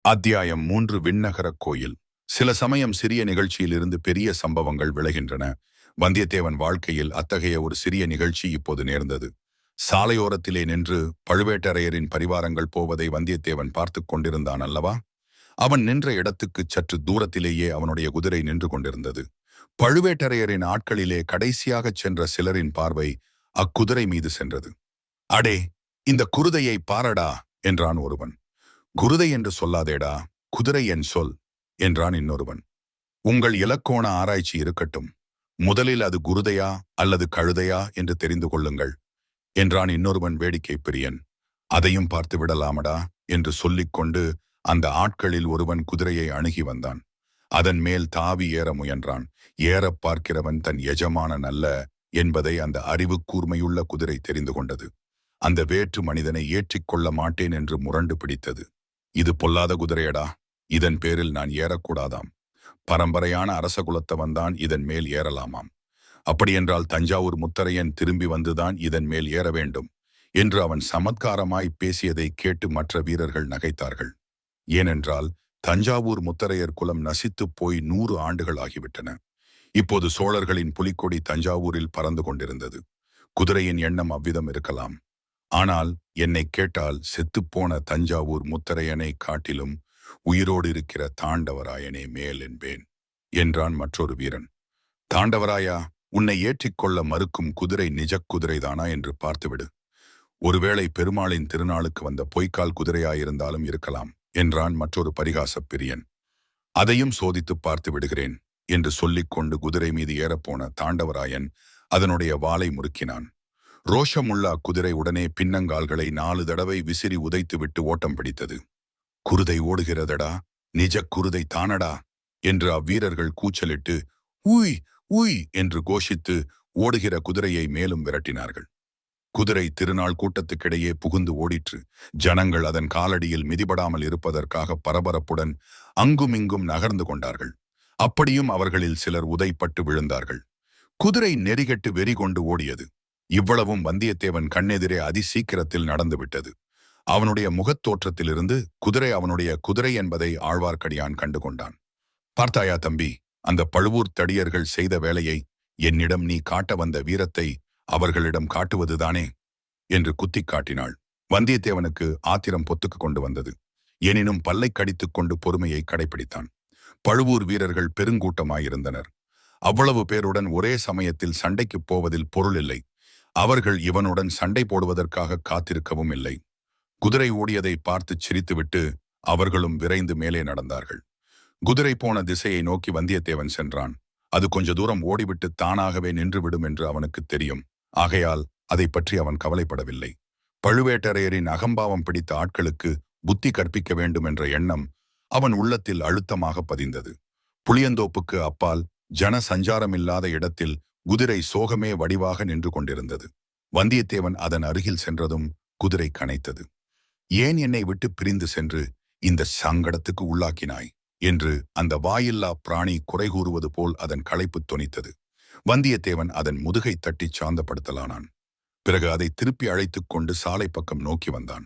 அத்தியாயம் 3 விண்ணகரக் கோயில். சில சமயம் சிறிய நிகழ்ச்சியிலிருந்து பெரிய சம்பவங்கள் விளைகின்றன. வந்தியத்தேவன் வாழ்க்கையில் அத்தகைய ஒரு சிறிய நிகழ்ச்சி இப்போது நேர்ந்தது. சாலையோரத்திலே நின்று பழுவேட்டரையரின் பரிவாரங்கள் போவதை வந்தியத்தேவன் பார்த்து கொண்டிருந்தான் அல்லவா? அவன் நின்ற இடத்துக்குச் சற்று தூரத்திலேயே அவனுடைய குதிரை நின்று கொண்டிருந்தது. பழுவேட்டரையரின் ஆட்களிலே கடைசியாகச் சென்ற சிலரின் பார்வை அக்குதிரை மீது சென்றது. அடே, இந்த குருதையை பாரடா என்றான் ஒருவன். குருதை என்று சொல்லாதேடா, குதிரை என் சொல் என்றான் இன்னொருவன். உங்கள் இலக்கோண ஆராய்ச்சி இருக்கட்டும், முதலில் அது குருதையா அல்லது கழுதையா என்று தெரிந்து கொள்ளுங்கள் என்றான் இன்னொருவன் வேடிக்கை பிரியன். அதையும் பார்த்து விடலாமடா என்று சொல்லிக்கொண்டு அந்த ஆட்களில் ஒருவன் குதிரையை அணுகி வந்தான். அதன் மேல் தாவி ஏற முயன்றான். ஏறப் பார்க்கிறவன் தன் எஜமானன் அல்ல என்பதை அந்த அறிவு கூர்மையுள்ள குதிரை தெரிந்து கொண்டது. அந்த வேற்று மனிதனை ஏற்றிக்கொள்ள மாட்டேன் என்று முரண்டு பிடித்தது. இது பொல்லாத குதிரையடா, இதன் பேரில் நான் ஏறக்கூடாதாம். பரம்பரையான அரச குலத்தவன்தான் இதன் மேல் ஏறலாமாம். அப்படியென்றால் தஞ்சாவூர் முத்தரையன் திரும்பி வந்துதான் இதன் மேல் ஏற வேண்டும் என்று அவன் சமத்காரமாய் பேசியதை கேட்டு மற்ற வீரர்கள் நகைத்தார்கள். ஏனென்றால் தஞ்சாவூர் முத்தரையர் குலம் நசித்துப் போய் 100 ஆண்டுகள் ஆகிவிட்டன. இப்போது சோழர்களின் புலிக்கொடி தஞ்சாவூரில் பறந்து கொண்டிருந்தது. குதிரையின் எண்ணம் அவ்விதம் இருக்கலாம். ஆனால் என்னை கேட்டால் செத்துப்போன தஞ்சாவூர் முத்தரையனை காட்டிலும் உயிரோடு இருக்கிற தாண்டவராயனே மேல் என்பேன் என்றான் மற்றொரு வீரன். தாண்டவராயா, உன்னை ஏற்றிக்கொள்ள மறுக்கும் குதிரை நிஜக் குதிரைதானா என்று பார்த்துவிடு. ஒருவேளை பெருமாளின் திருநாளுக்கு வந்த பொய்க்கால் குதிரையாயிருந்தாலும் இருக்கலாம் என்றான் மற்றொரு பரிகாசப் பிரியன். அதையும் சோதித்து பார்த்து விடுகிறேன் என்று சொல்லிக்கொண்டு குதிரை மீது ஏறப்போன தாண்டவராயன் அதனுடைய வாளை முறுக்கினான். ரோஷமுள்ள அக்குதிரை உடனே பின்னங்கால்களை 4 தடவை விசிறி உதைத்துவிட்டு ஓட்டம் பிடித்தது. குருதை ஓடுகிறதடா, நிஜ குருதை தானடா என்று அவ்வீரர்கள் கூச்சலிட்டு ஊய் ஊய் என்று கோஷித்து ஓடுகிற குதிரையை மேலும் விரட்டினார்கள். குதிரை திருநாள் கூட்டத்துக்கிடையே புகுந்து ஓடிற்று. ஜனங்கள் அதன் காலடியில் மிதிபடாமல் இருப்பதற்காக பரபரப்புடன் அங்குமிங்கும் நகர்ந்து கொண்டார்கள். அப்படியும் அவர்களில் சிலர் உதைப்பட்டு விழுந்தார்கள். குதிரை நெறிகெட்டு வெறி கொண்டு ஓடியது. இவ்வளவும் வந்தியத்தேவன் கண்ணெதிரே அதிசீக்கிரத்தில் நடந்துவிட்டது. அவனுடைய முகத்தோற்றத்திலிருந்து குதிரை அவனுடைய குதிரை என்பதை ஆழ்வார்க்கடியான் கண்டு கொண்டான். பார்த்தாயா தம்பி, அந்த பழுவூர் தடியர்கள் செய்த வேலையை? என்னிடம் நீ காட்ட வந்த வீரத்தை அவர்களிடம் காட்டுவதுதானே என்று குத்திக் காட்டினாள். வந்தியத்தேவனுக்கு ஆத்திரம் பொத்துக்கு கொண்டு வந்தது. எனினும் பல்லை கடித்துக் கொண்டு பொறுமையை கடைபிடித்தான். பழுவூர் வீரர்கள் பெருங்கூட்டமாயிருந்தனர். அவ்வளவு பேருடன் ஒரே சமயத்தில் சண்டைக்குப் போவதில் பொருள் இல்லை. அவர்கள் இவனுடன் சண்டை போடுவதற்காக காத்திருக்கவும் இல்லை. குதிரை ஓடியதை பார்த்து சிரித்துவிட்டு அவர்களும் விரைந்து மேலே நடந்தார்கள். குதிரை போன திசையை நோக்கி வந்தியத்தேவன் சென்றான். அது கொஞ்ச தூரம் ஓடிவிட்டு தானாகவே நின்றுவிடும் என்று அவனுக்கு தெரியும். ஆகையால் அதை பற்றி அவன் கவலைப்படவில்லை. பழுவேட்டரையரின் அகம்பாவம் பிடித்த ஆட்களுக்கு புத்தி கற்பிக்க வேண்டும் என்ற எண்ணம் அவன் உள்ளத்தில் அழுத்தமாக பதிந்தது. புளியந்தோப்புக்கு அப்பால் ஜன சஞ்சாரமில்லாத இடத்தில் குதிரை சோகமே வடிவாக நின்று கொண்டிருந்தது. வந்தியத்தேவன் அதன் அருகில் சென்றதும் குதிரை கனைத்தது. ஏன் என்னை விட்டு பிரிந்து சென்று இந்த சங்கடத்துக்கு உள்ளாக்கினாய் என்று அந்த வாயில்லா பிராணி குறை கூறுவது போல் அதன் களைப்பு தொனித்தது. வந்தியத்தேவன் அதன் முதுகை தட்டி சாந்தப்படுத்தலானான். பிறகு அதை திருப்பி அழைத்துக் கொண்டு சாலை பக்கம் நோக்கி வந்தான்.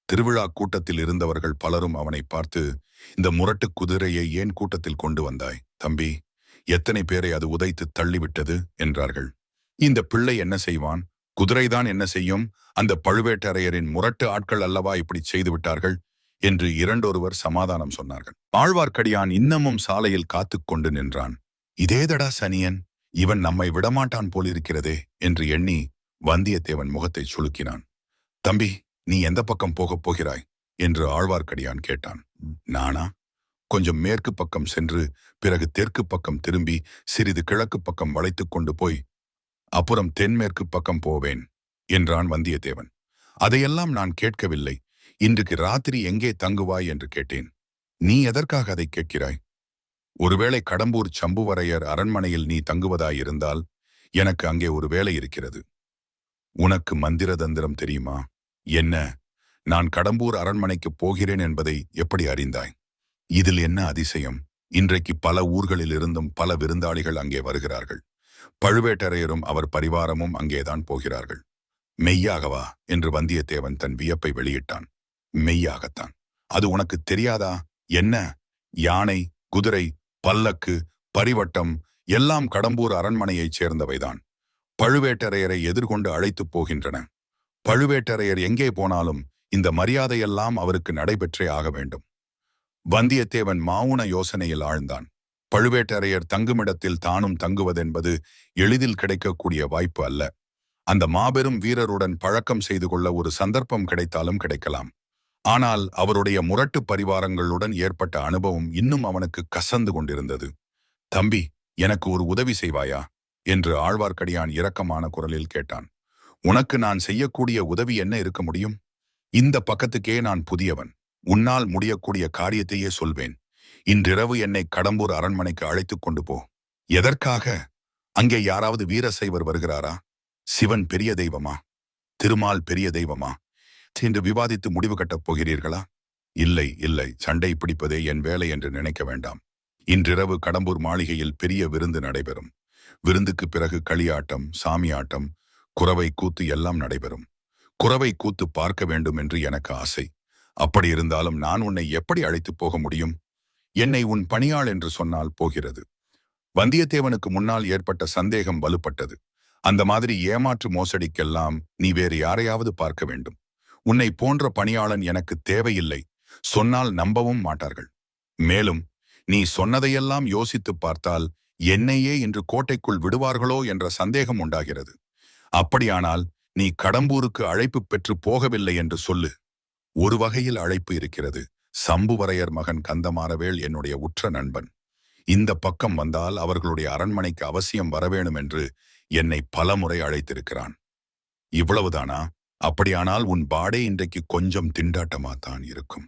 திருவிழா கூட்டத்தில் இருந்தவர்கள் பலரும் அவனை பார்த்து, இந்த முரட்டு குதிரையை ஏன் கூட்டத்தில் கொண்டு வந்தாய் தம்பி? எத்தனை பேரை அது உதைத்து தள்ளிவிட்டது என்றார்கள். இந்த பிள்ளை என்ன செய்வான்? குதிரைதான் என்ன செய்யும்? அந்த பழுவேட்டரையரின் முரட்டு ஆட்கள் அல்லவா இப்படி செய்து விட்டார்கள் என்று இரண்டொருவர் சமாதானம் சொன்னார்கள். ஆழ்வார்க்கடியான் இன்னமும் சாலையில் காத்துக் கொண்டு நின்றான். இதேதடா சனியன், இவன் நம்மை விடமாட்டான் போலிருக்கிறதே என்று எண்ணி வந்தியத்தேவன் முகத்தை சுளுக்கினான். தம்பி, நீ எந்த பக்கம் போகப் போகிறாய் என்று ஆழ்வார்க்கடியான் கேட்டான். நானா? கொஞ்சம் மேற்கு பக்கம் சென்று பிறகு தெற்கு பக்கம் திரும்பி சிறிது கிழக்கு பக்கம் வளைத்து கொண்டு போய் அப்புறம் தென்மேற்கு பக்கம் போவேன் என்றான் வந்தியத்தேவன். அதையெல்லாம் நான் கேட்கவில்லை. இன்றைக்கு ராத்திரி எங்கே தங்குவாய் என்று கேட்டேன். நீ எதற்காக அதை கேட்கிறாய்? ஒருவேளை கடம்பூர் சம்புவரையர் அரண்மனையில் நீ தங்குவதாயிருந்தால் எனக்கு அங்கே ஒரு வேலை இருக்கிறது. உனக்கு மந்திர தந்திரம் தெரியுமா? என்ன, நான் கடம்பூர் அரண்மனைக்கு போகிறேன் என்பதை எப்படி அறிந்தாய்? இதில் என்ன அதிசயம்? இன்றைக்கு பல ஊர்களிலிருந்தும் பல விருந்தாளிகள் அங்கே வருகிறார்கள். பழுவேட்டரையரும் அவர் பரிவாரமும் அங்கேதான் போகிறார்கள். மெய்யாகவா என்று வந்தியத்தேவன் தன் வியப்பை வெளியிட்டான். மெய்யாகத்தான். அது உனக்கு தெரியாதா என்ன? யானை, குதிரை, பல்லக்கு, பரிவட்டம் எல்லாம் கடம்பூர் அரண்மனையைச் சேர்ந்தவைதான். பழுவேட்டரையரை எதிர்கொண்டு அழைத்துப் போகின்றன. பழுவேட்டரையர் எங்கே போனாலும் இந்த மரியாதையெல்லாம் அவருக்கு நடைபெற்றே ஆக வேண்டும். வந்தியத்தேவன் மௌன யோசனையில் ஆழ்ந்தான். பழுவேட்டரையர் தங்குமிடத்தில் தானும் தங்குவதென்பது எளிதில் கிடைக்கக்கூடிய வாய்ப்பு அல்ல. அந்த மாபெரும் வீரருடன் பழக்கம் செய்து கொள்ள ஒரு சந்தர்ப்பம் கிடைத்தாலும் கிடைக்கலாம். ஆனால் அவருடைய முரட்டு பரிவாரங்களுடன் ஏற்பட்ட அனுபவம் இன்னும் அவனுக்கு கசந்து கொண்டிருந்தது. தம்பி, எனக்கு ஒரு உதவி செய்வாயா என்று ஆழ்வார்க்கடியான் இரக்கமான குரலில் கேட்டான். உனக்கு நான் செய்யக்கூடிய உதவி என்ன இருக்க முடியும்? இந்த பக்கத்துக்கே நான் புதியவன். உன்னால் முடியக்கூடிய காரியத்தையே சொல்வேன். இன்றிரவு என்னை கடம்பூர் அரண்மனைக்கு அழைத்துக் கொண்டு போ. எதற்காக? அங்கே யாராவது வீரசைவர் வருகிறாரா? சிவன் பெரிய தெய்வமா? திருமால் பெரிய தெய்வமா என்று விவாதித்து முடிவு கட்டப் போகிறீர்களா? இல்லை இல்லை, சண்டை பிடிப்பதே என் வேலை என்று நினைக்க வேண்டாம். இன்றிரவு கடம்பூர் மாளிகையில் பெரிய விருந்து நடைபெறும். விருந்துக்கு பிறகு களியாட்டம், சாமியாட்டம், குரவை கூத்து எல்லாம் நடைபெறும். குரவை கூத்து பார்க்க வேண்டும் என்று எனக்கு ஆசை. அப்படி இருந்தாலும் நான் உன்னை எப்படி அழைத்துப் போக முடியும்? என்னை உன் பணியாள் என்று சொன்னால் போகிறது. வந்தியத்தேவனுக்கு முன்னால் ஏற்பட்ட சந்தேகம் வலுப்பட்டது. அந்த மாதிரி ஏமாற்று மோசடிக்கெல்லாம் நீ வேறு யாரையாவது பார்க்க வேண்டும். உன்னை போன்ற பணியாளன் எனக்கு தேவையில்லை. சொன்னால் நம்பவும் மாட்டார்கள். மேலும் நீ சொன்னதையெல்லாம் யோசித்துப் பார்த்தால் என்னையே இன்று கோட்டைக்குள் விடுவார்களோ என்ற சந்தேகம் உண்டாகிறது. அப்படியானால் நீ கடம்பூருக்கு அழைப்பு பெற்று போகவில்லை என்று சொல்லு. ஒரு வகையில் அழைப்பு இருக்கிறது. சம்புவரையர் மகன் கந்தமாறவேள் என்னுடைய உற்ற நண்பன். இந்த பக்கம் வந்தால் அவர்களுடைய அரண்மனைக்கு அவசியம் வரவேணும் என்று என்னை பலமுறை அழைத்திருக்கிறான். இவ்வளவுதானா? அப்படியானால் உன் பாடே இன்றைக்கு கொஞ்சம் திண்டாட்டமாத்தான் இருக்கும்.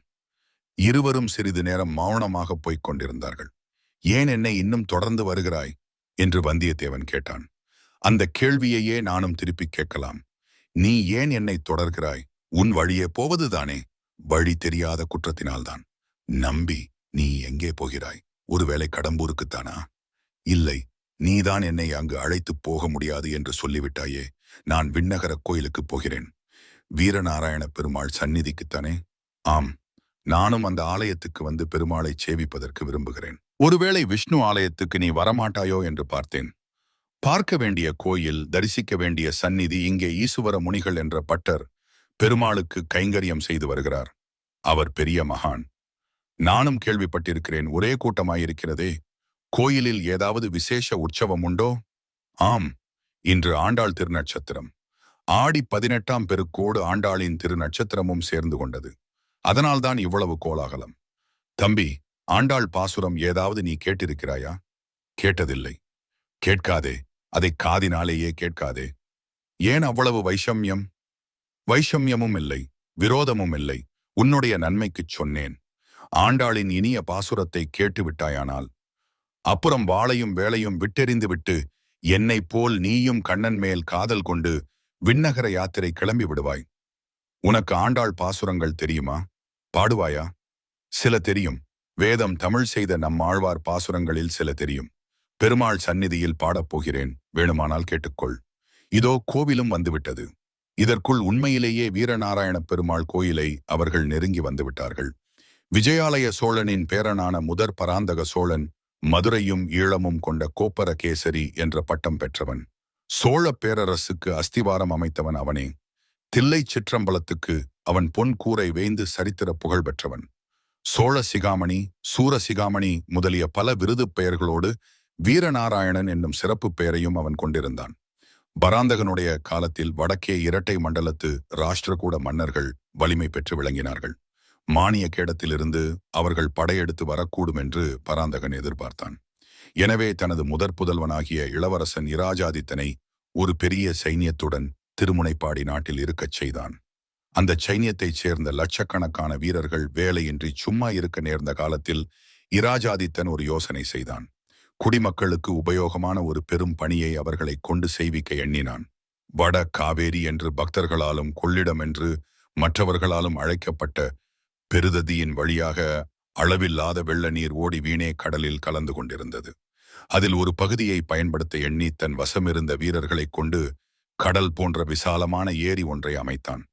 இருவரும் சிறிது நேரம் மௌனமாக போய்க் கொண்டிருந்தார்கள். ஏன் என்னை இன்னும் தொடர்ந்து வருகிறாய் என்று வந்தியத்தேவன் கேட்டான். அந்த கேள்வியையே நானும் திருப்பி கேட்கலாம். நீ ஏன் என்னை தொடர்கிறாய்? உன் வழியே போவதுதானே? வழி தெரியாத குற்றத்தினால்தான். நம்பி நீ எங்கே போகிறாய்? ஒருவேளை கடம்பூருக்குத்தானா? இல்லை, நீதான் என்னை அங்கு அழைத்துப் போக முடியாது என்று சொல்லிவிட்டாயே. நான் விண்ணகர கோயிலுக்கு போகிறேன். வீரநாராயண பெருமாள் சந்நிதிக்குத்தானே? ஆம், நானும் அந்த ஆலயத்துக்கு வந்து பெருமாளை சேவிப்பதற்கு விரும்புகிறேன். ஒருவேளை விஷ்ணு ஆலயத்துக்கு நீ வரமாட்டாயோ என்று பார்த்தேன். பார்க்க வேண்டிய கோயில், தரிசிக்க வேண்டிய சந்நிதி இங்கே ஈசுவர முனிகள் என்ற பட்டர் பெருமாளுக்கு கைங்கரியம் செய்து வருகிறார். அவர் பெரிய மகான். நானும் கேள்விப்பட்டிருக்கிறேன். ஒரே கூட்டமாயிருக்கிறதே. கோயிலில் ஏதாவது விசேஷ உற்சவம் உண்டோ? ஆம், இன்று ஆண்டாள் திருநட்சத்திரம். ஆடி 18ஆம் பெருக்கோடு ஆண்டாளின் திருநட்சத்திரமும் சேர்ந்து கொண்டது. அதனால்தான் இவ்வளவு கோலாகலம். தம்பி, ஆண்டாள் பாசுரம் ஏதாவது நீ கேட்டிருக்கிறாயா? கேட்டதில்லை. கேட்காதே. அதை காதினாலேயே கேட்காதே. ஏன் அவ்வளவு வைஷமியம்? வைஷமியமும் இல்லை, விரோதமும் இல்லை. உன்னுடைய நன்மைக்குச் சொன்னேன். ஆண்டாளின் இனிய பாசுரத்தை கேட்டு விட்டாயானால் அப்புறம் வாளையும் வேலையும் விட்டெறிந்து விட்டு என்னைப் போல் நீயும் கண்ணன் மேல் காதல் கொண்டு விண்ணகர யாத்திரை கிளம்பி விடுவாய். உனக்கு ஆண்டாள் பாசுரங்கள் தெரியுமா? பாடுவாயா? சில தெரியும். வேதம் தமிழ் செய்த நம் ஆழ்வார் பாசுரங்களில் சில தெரியும். பெருமாள் சந்நிதியில் பாடப்போகிறேன். வேணுமானால் கேட்டுக்கொள். இதோ கோவிலும் வந்துவிட்டது. இதற்குள் உண்மையிலேயே வீரநாராயண பெருமாள் கோயிலை அவர்கள் நெருங்கி வந்துவிட்டார்கள். விஜயாலய சோழனின் பேரனான முதற் பராந்தக சோழன் மதுரையும் ஈழமும் கொண்ட கோப்பரகேசரி என்ற பட்டம் பெற்றவன். சோழ பேரரசுக்கு அஸ்திவாரம் அமைத்தவன் அவனே. தில்லை சிற்றம்பலத்துக்கு அவன் பொன் கூரை வேய்ந்து சரித்திர புகழ் பெற்றவன். சோழ சிகாமணி, சூர சிகாமணி முதலிய பல விருது பெயர்களோடு வீரநாராயணன் என்னும் சிறப்பு பெயரையும் அவன் கொண்டிருந்தான். பராந்தகனுடைய காலத்தில் வடக்கே இரட்டை மண்டலத்து ராஷ்டிரகூட மன்னர்கள் வலிமை பெற்று விளங்கினார்கள். மானிய கேடத்திலிருந்து அவர்கள் படையெடுத்து வரக்கூடும் என்று பராந்தகன் எதிர்பார்த்தான். எனவே தனது முதற் புதல்வனாகிய இளவரசன் இராஜாதித்தனை ஒரு பெரிய சைன்யத்துடன் திருமுனைப்பாடி நாட்டில் இருக்கச் செய்தான். அந்த சைன்யத்தைச் சேர்ந்த லட்சக்கணக்கான வீரர்கள் வேலையின்றி சும்மா இருக்க நேர்ந்த காலத்தில் இராஜாதித்தன் ஒரு யோசனை செய்தான். குடிமக்களுக்கு உபயோகமான ஒரு பெரும் பணியை அவர்களை கொண்டு செய்விக்க எண்ணினான். வட காவேரி என்று பக்தர்களாலும் கொள்ளிடம் என்று மற்றவர்களாலும் அழைக்கப்பட்ட பெருததியின் வழியாக அளவில்லாத வெள்ள நீர் ஓடி வீணே கடலில் கலந்து கொண்டிருந்தது. அதில் ஒரு பகுதியை பயன்படுத்த எண்ணி தன் வசமிருந்த வீரர்களைக் கொண்டு கடல் போன்ற விசாலமான ஏரி ஒன்றை அமைத்தான்.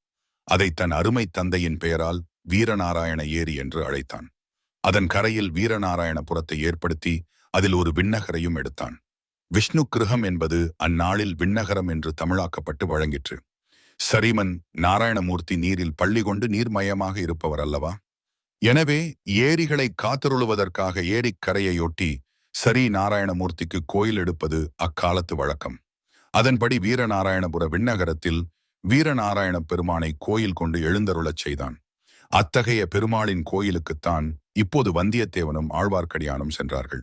அதை தன் அருமை தந்தையின் பெயரால் வீரநாராயண ஏரி என்று அழைத்தான். அதன் கரையில் வீரநாராயணபுரத்தை ஏற்படுத்தி அதில் ஒரு விண்ணகரையும் எடுத்தான். விஷ்ணு கிருஹம் என்பது அந்நாளில் விண்ணகரம் என்று தமிழாக்கப்பட்டு வழங்கிற்று. சரிமன் நாராயணமூர்த்தி நீரில் பள்ளி கொண்டு நீர்மயமாக இருப்பவர் அல்லவா? எனவே ஏரிகளை காத்தருளுவதற்காக ஏரிக்கரையையொட்டி சரி நாராயணமூர்த்திக்கு கோயில் எடுப்பது அக்காலத்து வழக்கம். அதன்படி வீரநாராயணபுர விண்ணகரத்தில் வீரநாராயண பெருமானை கோயில் கொண்டு எழுந்தருளச் செய்தான். அத்தகைய பெருமாளின் கோயிலுக்குத்தான் இப்போது வந்தியத்தேவனும் ஆழ்வார்க்கடியானும் சென்றார்கள்.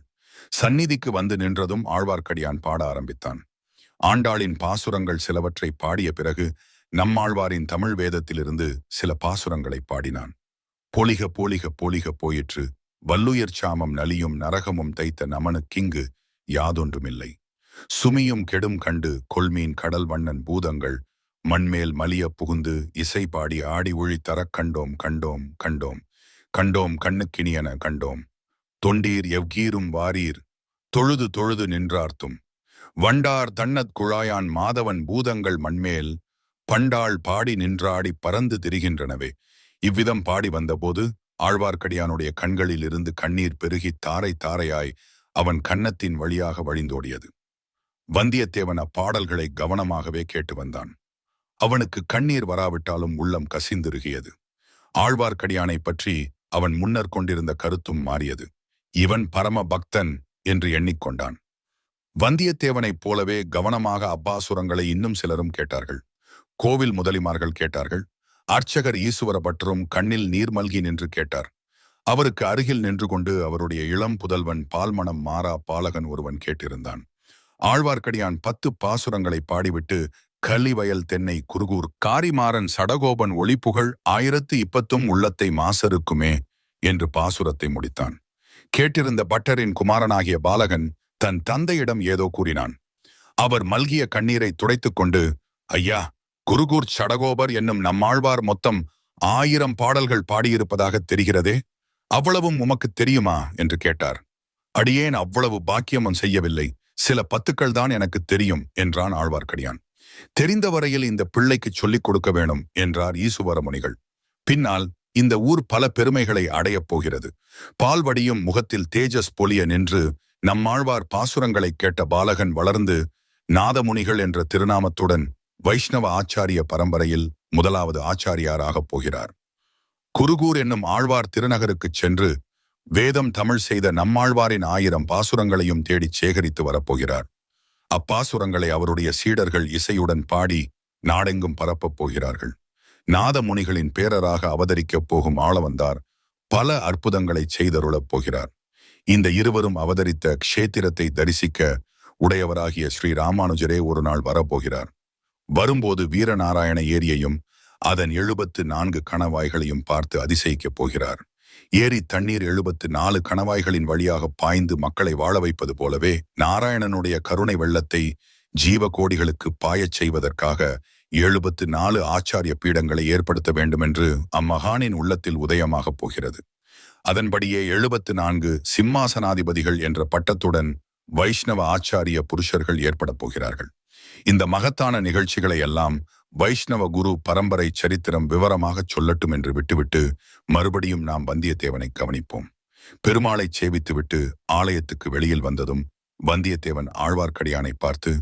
சந்நிதிக்கு வந்து நின்றதும் ஆழ்வார்க்கடியான் பாட ஆரம்பித்தான். ஆண்டாளின் பாசுரங்கள் சிலவற்றை பாடிய பிறகு நம்மாழ்வாரின் தமிழ் வேதத்திலிருந்து சில பாசுரங்களை பாடினான். பொலிக போலிக போலிக போயிற்று வல்லுயிர் சாமம் நலியும் நரகமும் தைத்த நமனுக்கிங்கு யாதொன்றுமில்லை. சுமியும் கெடும் கண்டு கொள்மீன் கடல் வண்ணன் பூதங்கள் மண்மேல் மலிய புகுந்து இசை பாடி ஆடி ஒழி தரக் கண்டோம் கண்டோம் கண்டோம் கண்டோம் கண்ணுக்கினியன கண்டோம். தொண்டீர் எவ்கீரும் வாரீர் தொழுது தொழுது நின்றார்த்தும் வண்டார் தன்னத் குழாயான் மாதவன் பூதங்கள் மண்மேல் பண்டாள் பாடி நின்றாடி பறந்து திரிகின்றனவே. இவ்விதம் பாடி வந்தபோது ஆழ்வார்க்கடியானுடைய கண்களில் இருந்து கண்ணீர் பெருகி தாரை தாரையாய் அவன் கன்னத்தின் வழியாக வழிந்தோடியது. வந்தியத்தேவன் அப்பாடல்களை கவனமாகவே கேட்டு வந்தான். அவனுக்கு கண்ணீர் வராவிட்டாலும் உள்ளம் கசிந்திருகியது. ஆழ்வார்க்கடியானை பற்றி அவன் முன்னர் கொண்டிருந்த கருத்தும் மாறியது. இவன் பரம பக்தன் என்று எண்ணிக்கொண்டான். வந்தியத்தேவனைப் போலவே கவனமாக அப்பாசுரங்களை இன்னும் சிலரும் கேட்டார்கள். கோவில் முதலிமார்கள் கேட்டார்கள். அர்ச்சகர் ஈசுவர பட்டரும் கண்ணில் நீர் மல்கி நின்று கேட்டார். அவருக்கு அருகில் நின்று கொண்டு அவருடைய இளம் புதல்வன் பால்மணம் மாறா பாலகன் ஒருவன் கேட்டிருந்தான். ஆழ்வார்க்கடியான் 10 பாசுரங்களை பாடிவிட்டு கள்ளிவயல் தென்னை குருகூர் காரிமாறன் சடகோபன் ஒளிப்புகழ் 1020 உள்ளத்தை மாசருக்குமே என்று பாசுரத்தை முடித்தான். கேட்டிருந்த பட்டரின் குமாரனாகிய பாலகன் தன் தந்தையிடம் ஏதோ கூறினான். அவர் மல்கிய கண்ணீரை துடைத்துக் கொண்டு, ஐயா, குருகூர் சடகோபர் என்னும் நம்மாழ்வார் மொத்தம் 1000 பாடல்கள் பாடியிருப்பதாக தெரிகிறதே, அவ்வளவும் உமக்கு தெரியுமா என்று கேட்டார். அடியேன் அவ்வளவு பாக்கியமும் செய்யவில்லை, சில 10கள் தான் எனக்கு தெரியும் என்றான் ஆழ்வார்க்கடியான். தெரிந்த வரையில் இந்த பிள்ளைக்கு சொல்லிக் கொடுக்க வேணும் என்றார் ஈசுவர முனிகள். பின்னால் இந்த ஊர் பல பெருமைகளை அடையப் போகிறது. பால்வடியும் முகத்தில் தேஜஸ் பொலிய நின்று நம்மாழ்வார் பாசுரங்களை கேட்ட பாலகன் வளர்ந்து நாதமுனிகள் என்ற திருநாமத்துடன் வைஷ்ணவ ஆச்சாரிய பரம்பரையில் முதலாவது ஆச்சாரியாராகப் போகிறார். குருகூர் என்னும் ஆழ்வார் திருநகருக்குச் சென்று வேதம் தமிழ் செய்த நம்மாழ்வாரின் 1000 பாசுரங்களையும் தேடிச் சேகரித்து வரப்போகிறார். அப்பாசுரங்களை அவருடைய சீடர்கள் இசையுடன் பாடி நாடெங்கும் பரப்பப் போகிறார்கள். நாதமுனிகளின் பேரராக அவதரிக்கப் போகும் ஆளவந்தார் பல அற்புதங்களை செய்தருளப் போகிறார். இந்த இருவரும் அவதரித்த க்ஷேத்திரத்தை தரிசிக்க உடையவராகிய ஸ்ரீ ராமானுஜரே ஒரு நாள் வரப்போகிறார். வரும்போது வீரநாராயண ஏரியையும் அதன் 74 கணவாய்களையும் பார்த்து அதிசயிக்கப் போகிறார். ஏரி தண்ணீர் 74 கணவாய்களின் வழியாக பாய்ந்து மக்களை வாழ வைப்பது போலவே நாராயணனுடைய கருணை வெள்ளத்தை ஜீவகோடிகளுக்கு பாயச் செய்வதற்காக 74 ஆச்சாரிய பீடங்களை ஏற்படுத்த வேண்டுமென்று அம்மகானின் உள்ளத்தில் உதயமாகப் போகிறது. அதன்படியே 74 சிம்மாசனாதிபதிகள் என்ற பட்டத்துடன் வைஷ்ணவ ஆச்சாரிய புருஷர்கள் ஏற்படப் போகிறார்கள். இந்த மகத்தான நிகழ்ச்சிகளை எல்லாம் வைஷ்ணவ குரு பரம்பரை சரித்திரம் விவரமாகச் சொல்லட்டும் என்று விட்டுவிட்டு மறுபடியும் நாம் வந்தியத்தேவனை கவனிப்போம். பெருமாளை சேவித்துவிட்டு ஆலயத்துக்கு வெளியில் வந்ததும் வந்தியத்தேவன் ஆழ்வார்க்கடியானை பார்த்து,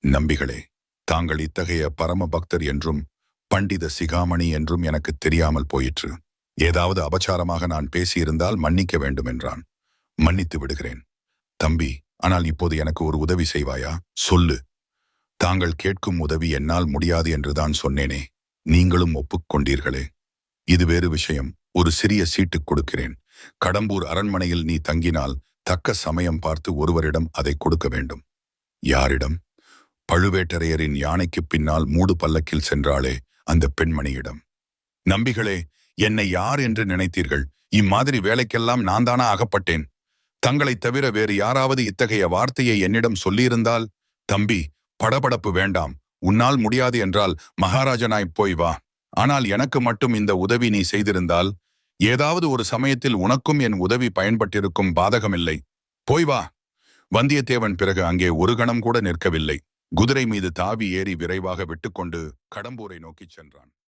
நம்பிகளே, தாங்கள் இத்தகைய பரம பக்தர் என்றும் பண்டித சிகாமணி என்றும் எனக்கு தெரியாமல் போயிற்று. ஏதாவது அபச்சாரமாக நான் பேசியிருந்தால் மன்னிக்க வேண்டும் என்றான். மன்னித்து விடுகிறேன் தம்பி, ஆனால் இப்போது எனக்கு ஒரு உதவி செய்வாயா? சொல்லு. தாங்கள் கேட்கும் உதவி என்னால் முடியாது என்றுதான் சொன்னேனே, நீங்களும் ஒப்புக்கொண்டீர்களே. இது வேறு விஷயம். ஒரு சிறிய சீட்டு கொடுக்கிறேன். கடம்பூர் அரண்மனையில் நீ தங்கினால் தக்க சமயம் பார்த்து ஒருவரிடம் அதை கொடுக்க வேண்டும். யாரிடம்? பழுவேட்டரையரின் யானைக்கு பின்னால் மூடு பல்லக்கில் சென்றாளே அந்த பெண்மணியிடம். நம்பிகளே, என்னை யார் என்று நினைத்தீர்கள்? இம்மாதிரி வேலைக்கெல்லாம் நான் தானா அகப்பட்டேன்? தங்களைத் தவிர வேறு யாராவது இத்தகைய வார்த்தையை என்னிடம் சொல்லியிருந்தால், தம்பி, படபடப்பு வேண்டாம். உன்னால் முடியாது என்றால் மகாராஜனாய்ப் போய் வா. ஆனால் எனக்கு மட்டும் இந்த உதவி நீ செய்திருந்தால் ஏதாவது ஒரு சமயத்தில் உனக்கும் என் உதவி பயன்பட்டிருக்கும். பாதகமில்லை. போய் வா. வந்தியத்தேவன் பிறகு அங்கே ஒரு கணம் கூட நிற்கவில்லை. குதிரை மீது தாவி ஏறி விரைவாக விட்டுக்கொண்டு கடம்பூரை நோக்கிச் சென்றான்.